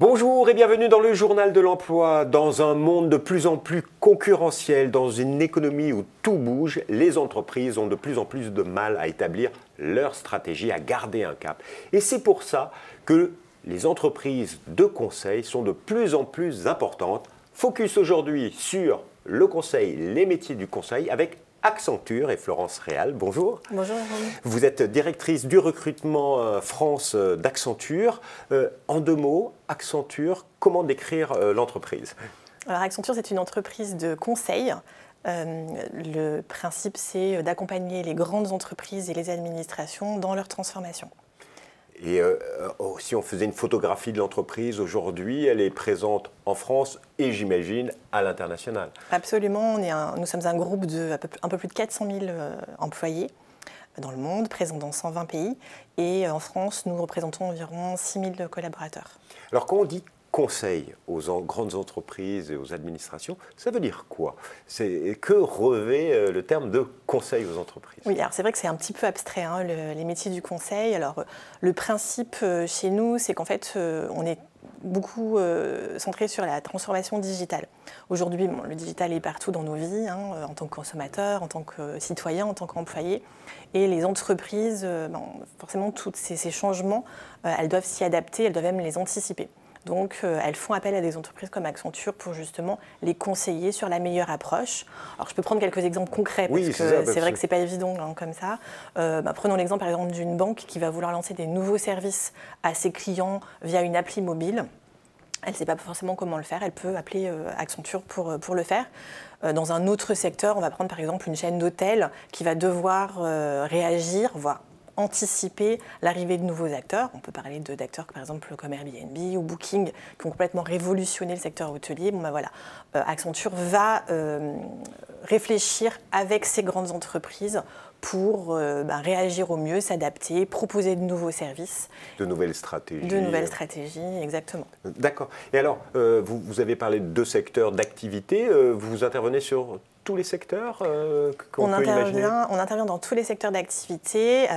Bonjour et bienvenue dans le journal de l'emploi. Dans un monde de plus en plus concurrentiel, dans une économie où tout bouge, les entreprises ont de plus en plus de mal à établir leur stratégie, à garder un cap. Et c'est pour ça que les entreprises de conseil sont de plus en plus importantes. Focus aujourd'hui sur le conseil, les métiers du conseil avec Accenture et Florence Réal. Bonjour. Bonjour. Vous êtes directrice du recrutement France d'Accenture. En deux mots, Accenture, comment décrire l'entreprise? Alors Accenture, c'est une entreprise de conseil. Le principe, c'est d'accompagner les grandes entreprises et les administrations dans leur transformation. Et si on faisait une photographie de l'entreprise aujourd'hui, elle est présente en France et j'imagine à l'international. Absolument, nous sommes un groupe de un peu plus de 400 000 employés dans le monde, présents dans 120 pays. Et en France, nous représentons environ 6 000 collaborateurs. Alors quand on dit conseil aux grandes entreprises et aux administrations, ça veut dire quoi? Que revêt le terme de conseil aux entreprises? Oui, alors c'est vrai que c'est un petit peu abstrait, hein, les métiers du conseil. Alors le principe chez nous, c'est qu'en fait, on est beaucoup centré sur la transformation digitale. Aujourd'hui, le digital est partout dans nos vies, hein, en tant que consommateur, en tant que citoyen, en tant qu'employé. Et les entreprises, forcément, tous ces changements, elles doivent s'y adapter, elles doivent même les anticiper. Donc, elles font appel à des entreprises comme Accenture pour justement les conseiller sur la meilleure approche. Alors, je peux prendre quelques exemples concrets parce que c'est vrai que c'est pas évident hein, comme ça. Prenons l'exemple par exemple d'une banque qui va vouloir lancer des nouveaux services à ses clients via une appli mobile. Elle ne sait pas forcément comment le faire, elle peut appeler Accenture pour le faire. Dans un autre secteur, on va prendre par exemple une chaîne d'hôtels qui va devoir réagir, voire anticiper l'arrivée de nouveaux acteurs. On peut parler d'acteurs par exemple comme Airbnb ou Booking qui ont complètement révolutionné le secteur hôtelier. Voilà. Accenture va réfléchir avec ces grandes entreprises pour réagir au mieux, s'adapter, proposer de nouveaux services. De nouvelles stratégies. De nouvelles stratégies, exactement. D'accord. Et alors, vous avez parlé de deux secteurs d'activité. Vous intervenez sur tous les secteurs on intervient dans tous les secteurs d'activité,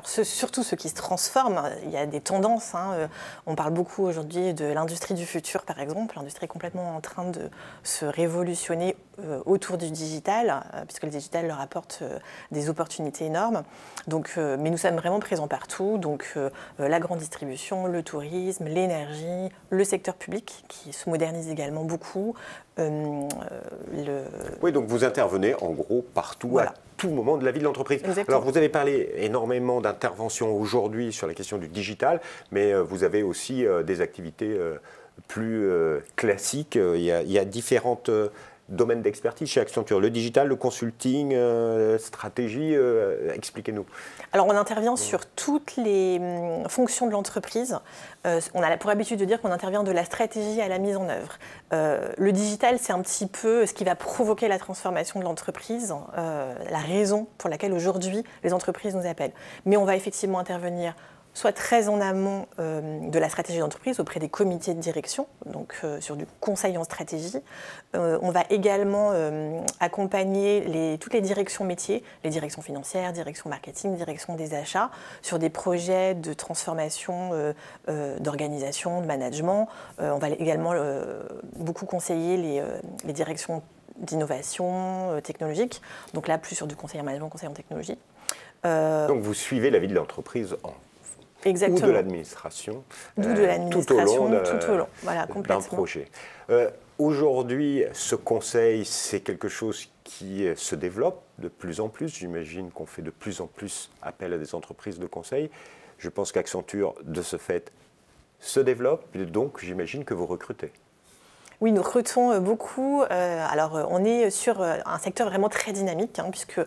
surtout ceux qui se transforment. Il y a des tendances. Hein. On parle beaucoup aujourd'hui de l'industrie du futur, par exemple. L'industrie est complètement en train de se révolutionner autour du digital, puisque le digital leur apporte des opportunités énormes. Donc, mais nous sommes vraiment présents partout. Donc, la grande distribution, le tourisme, l'énergie, le secteur public, qui se modernise également beaucoup. Oui, donc vous intervenez en gros partout, voilà, à tout moment de la vie de l'entreprise. Alors vous avez parlé énormément d'interventions aujourd'hui sur la question du digital, mais vous avez aussi des activités plus classiques. Il y a différentes domaines d'expertise chez Accenture, le digital, le consulting, stratégie, expliquez-nous. Alors on intervient sur toutes les fonctions de l'entreprise. On a pour habitude de dire qu'on intervient de la stratégie à la mise en œuvre. Le digital, c'est un petit peu ce qui va provoquer la transformation de l'entreprise, la raison pour laquelle aujourd'hui les entreprises nous appellent. Mais on va effectivement intervenir soit très en amont de la stratégie d'entreprise auprès des comités de direction, donc sur du conseil en stratégie. On va également accompagner toutes les directions métiers, les directions financières, direction marketing, direction des achats, sur des projets de transformation d'organisation, de management. On va également beaucoup conseiller les directions d'innovation technologique, donc là plus sur du conseil en management, conseil en technologie. Donc vous suivez la vie de l'entreprise Exactement. Ou de l'administration, tout au long, voilà, d'un projet. Aujourd'hui, ce conseil, c'est quelque chose qui se développe de plus en plus. J'imagine qu'on fait de plus en plus appel à des entreprises de conseil. Je pense qu'Accenture, de ce fait, se développe. Et donc, j'imagine que vous recrutez. Oui, nous recrutons beaucoup. Alors, on est sur un secteur vraiment très dynamique, hein, puisque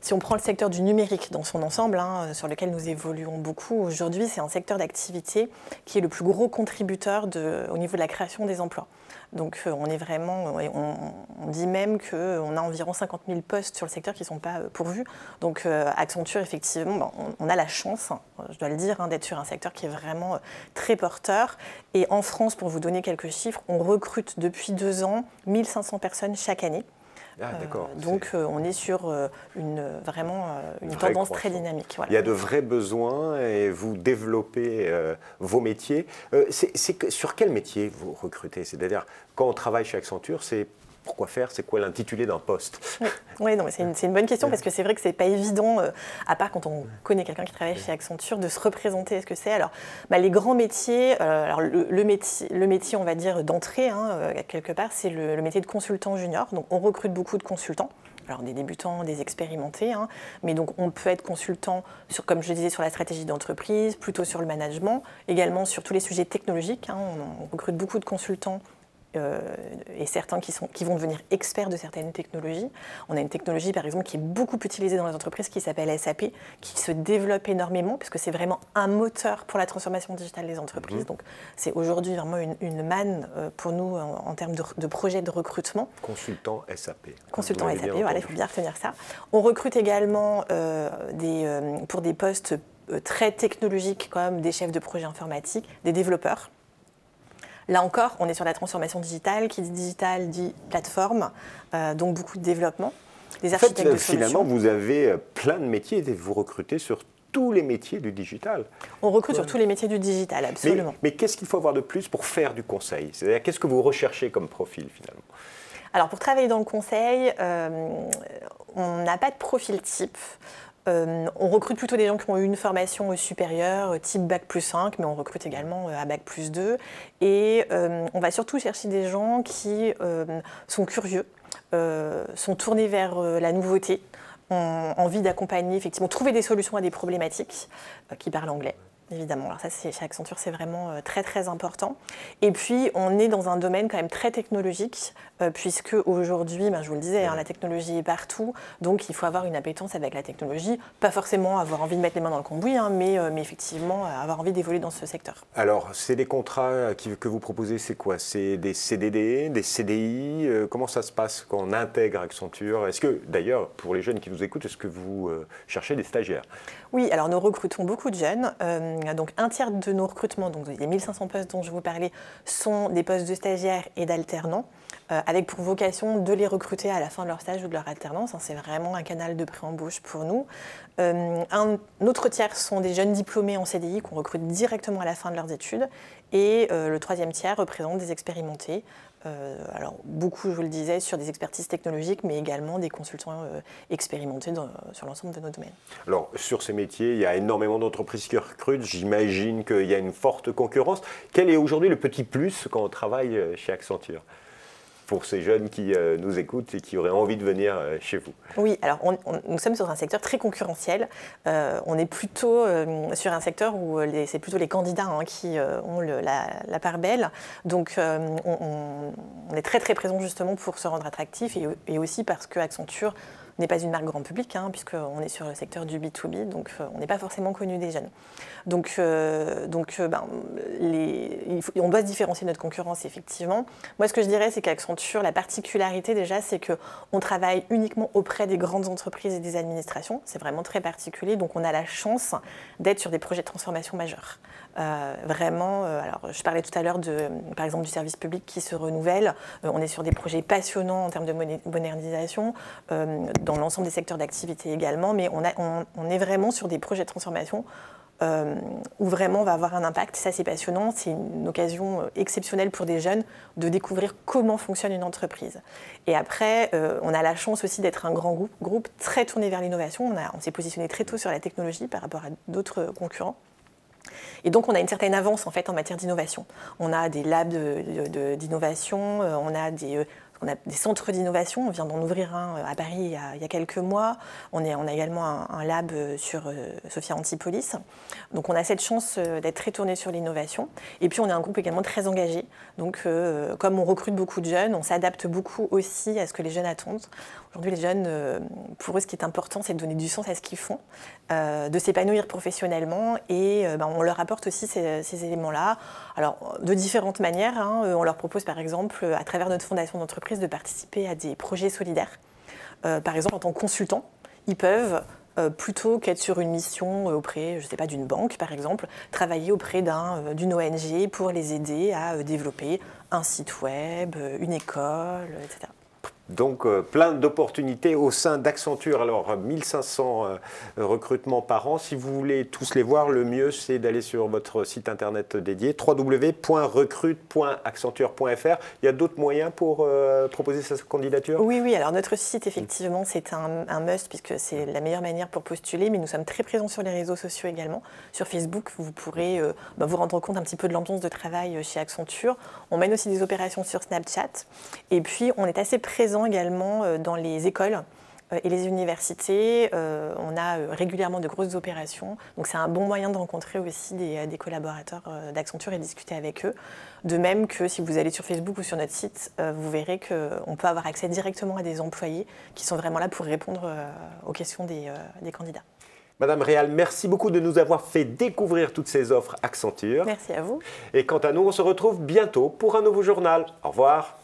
si on prend le secteur du numérique dans son ensemble, hein, sur lequel nous évoluons beaucoup aujourd'hui, c'est un secteur d'activité qui est le plus gros contributeur au niveau de la création des emplois. Donc on est vraiment, on dit même qu'on a environ 50 000 postes sur le secteur qui ne sont pas pourvus. Donc Accenture, effectivement, on a la chance, je dois le dire, d'être sur un secteur qui est vraiment très porteur. Et en France, pour vous donner quelques chiffres, on recrute depuis 2 ans 1500 personnes chaque année. Donc on est sur vraiment une tendance très dynamique. Voilà. Il y a de vrais besoins et vous développez vos métiers. Sur quel métier vous recrutez? C'est-à-dire, quand on travaille chez Accenture, c'est pourquoi faire? C'est quoi l'intitulé d'un poste? Oui, c'est une bonne question parce que c'est vrai que c'est pas évident, à part quand on connaît quelqu'un qui travaille chez Accenture, de se représenter ce que c'est. Alors, les grands métiers, alors le métier, on va dire, d'entrée, quelque part, c'est le métier de consultant junior. Donc, on recrute beaucoup de consultants. Alors des débutants, des expérimentés, mais donc on peut être consultant, comme je le disais, sur la stratégie d'entreprise, plutôt sur le management, également sur tous les sujets technologiques. On recrute beaucoup de consultants et certains qui vont devenir experts de certaines technologies. On a une technologie, par exemple, qui est beaucoup utilisée dans les entreprises, qui s'appelle SAP, qui se développe énormément, puisque c'est vraiment un moteur pour la transformation digitale des entreprises. Donc, c'est aujourd'hui vraiment une manne pour nous en termes de projets de recrutement. Consultant SAP. Consultant SAP, voilà, il faut bien retenir ça. On recrute également pour des postes très technologiques, comme des chefs de projet informatique, des développeurs. Là encore, on est sur la transformation digitale. Qui dit digital dit plateforme, donc beaucoup de développement. Des architectes de solutions. Finalement, vous avez plein de métiers et vous recrutez sur tous les métiers du digital. On recrute sur tous les métiers du digital, absolument. Mais qu'est-ce qu'il faut avoir de plus pour faire du conseil? C'est-à-dire, qu'est-ce que vous recherchez comme profil, finalement? Alors, pour travailler dans le conseil, on n'a pas de profil type. On recrute plutôt des gens qui ont eu une formation supérieure, type Bac+5, mais on recrute également à Bac+2. Et on va surtout chercher des gens qui sont curieux, sont tournés vers la nouveauté, ont envie d'accompagner, effectivement, trouver des solutions à des problématiques, qui parlent anglais. Évidemment, alors ça, chez Accenture, c'est vraiment très très important. Et puis, on est dans un domaine quand même très technologique, puisque aujourd'hui, je vous le disais, la technologie est partout, donc il faut avoir une appétence avec la technologie, pas forcément avoir envie de mettre les mains dans le cambouis, mais effectivement avoir envie d'évoluer dans ce secteur. Alors, c'est des contrats que vous proposez, c'est quoi? C'est des CDD, des CDI? Comment ça se passe quand on intègre Accenture? Est-ce que, d'ailleurs, pour les jeunes qui nous écoutent, est-ce que vous cherchez des stagiaires? Oui, alors nous recrutons beaucoup de jeunes. Donc un tiers de nos recrutements, donc les 1500 postes dont je vous parlais, sont des postes de stagiaires et d'alternants, avec pour vocation de les recruter à la fin de leur stage ou de leur alternance. C'est vraiment un canal de pré-embauche pour nous. Un autre tiers sont des jeunes diplômés en CDI qu'on recrute directement à la fin de leurs études. Et le troisième tiers représente des expérimentés. Alors beaucoup, je vous le disais, sur des expertises technologiques, mais également des consultants expérimentés sur l'ensemble de nos domaines. Alors, sur ces métiers, il y a énormément d'entreprises qui recrutent. J'imagine qu'il y a une forte concurrence. Quel est aujourd'hui le petit plus quand on travaille chez Accenture, pour ces jeunes qui nous écoutent et qui auraient envie de venir chez vous? Oui, alors nous sommes sur un secteur très concurrentiel. On est plutôt sur un secteur où c'est plutôt les candidats qui ont la part belle. Donc on est très très présent justement pour se rendre attractif et aussi parce que Accenture n'est pas une marque grand public, puisqu'on est sur le secteur du B2B, donc on n'est pas forcément connu des jeunes. Donc on doit se différencier de notre concurrence, effectivement. Moi, ce que je dirais, c'est qu'Accenture, la particularité déjà, c'est qu'on travaille uniquement auprès des grandes entreprises et des administrations. C'est vraiment très particulier, donc on a la chance d'être sur des projets de transformation majeurs. Vraiment, alors je parlais tout à l'heure par exemple du service public qui se renouvelle. On est sur des projets passionnants en termes de modernisation, dans l'ensemble des secteurs d'activité également, mais on est vraiment sur des projets de transformation où vraiment on va avoir un impact. Ça, c'est passionnant, c'est une occasion exceptionnelle pour des jeunes de découvrir comment fonctionne une entreprise. Et après, on a la chance aussi d'être un grand groupe très tourné vers l'innovation. On s'est positionné très tôt sur la technologie par rapport à d'autres concurrents. Et donc, on a une certaine avance en fait en matière d'innovation. On a des labs d'innovation, on a des centres d'innovation. On vient d'en ouvrir un à Paris il y a quelques mois. On a également un lab sur Sophia Antipolis. Donc, on a cette chance d'être très tourné sur l'innovation. Et puis, on est un groupe également très engagé. Donc, comme on recrute beaucoup de jeunes, on s'adapte beaucoup aussi à ce que les jeunes attendent. Aujourd'hui, les jeunes, pour eux, ce qui est important, c'est de donner du sens à ce qu'ils font, de s'épanouir professionnellement. Et on leur apporte aussi ces éléments-là. Alors, de différentes manières. On leur propose, par exemple, à travers notre fondation d'entreprise, de participer à des projets solidaires. Par exemple, en tant que consultant, ils peuvent, plutôt qu'être sur une mission auprès, je ne sais pas, d'une banque, par exemple, travailler auprès d'une ONG pour les aider à développer un site web, une école, etc. Donc plein d'opportunités au sein d'Accenture. Alors 1500 recrutements par an. Si vous voulez tous les voir, le mieux c'est d'aller sur votre site internet dédié www.recrute.accenture.fr. Il y a d'autres moyens pour proposer sa candidature? Oui, alors notre site effectivement c'est un must puisque c'est la meilleure manière pour postuler, mais nous sommes très présents sur les réseaux sociaux également. Sur Facebook, vous pourrez vous rendre compte un petit peu de l'ambiance de travail chez Accenture. On mène aussi des opérations sur Snapchat et puis on est assez présent également dans les écoles et les universités. On a régulièrement de grosses opérations, donc c'est un bon moyen de rencontrer aussi des collaborateurs d'Accenture et discuter avec eux. De même que si vous allez sur Facebook ou sur notre site, vous verrez qu'on peut avoir accès directement à des employés qui sont vraiment là pour répondre aux questions des candidats. Madame Réal, merci beaucoup de nous avoir fait découvrir toutes ces offres Accenture. Merci à vous. Et quant à nous, on se retrouve bientôt pour un nouveau journal. Au revoir.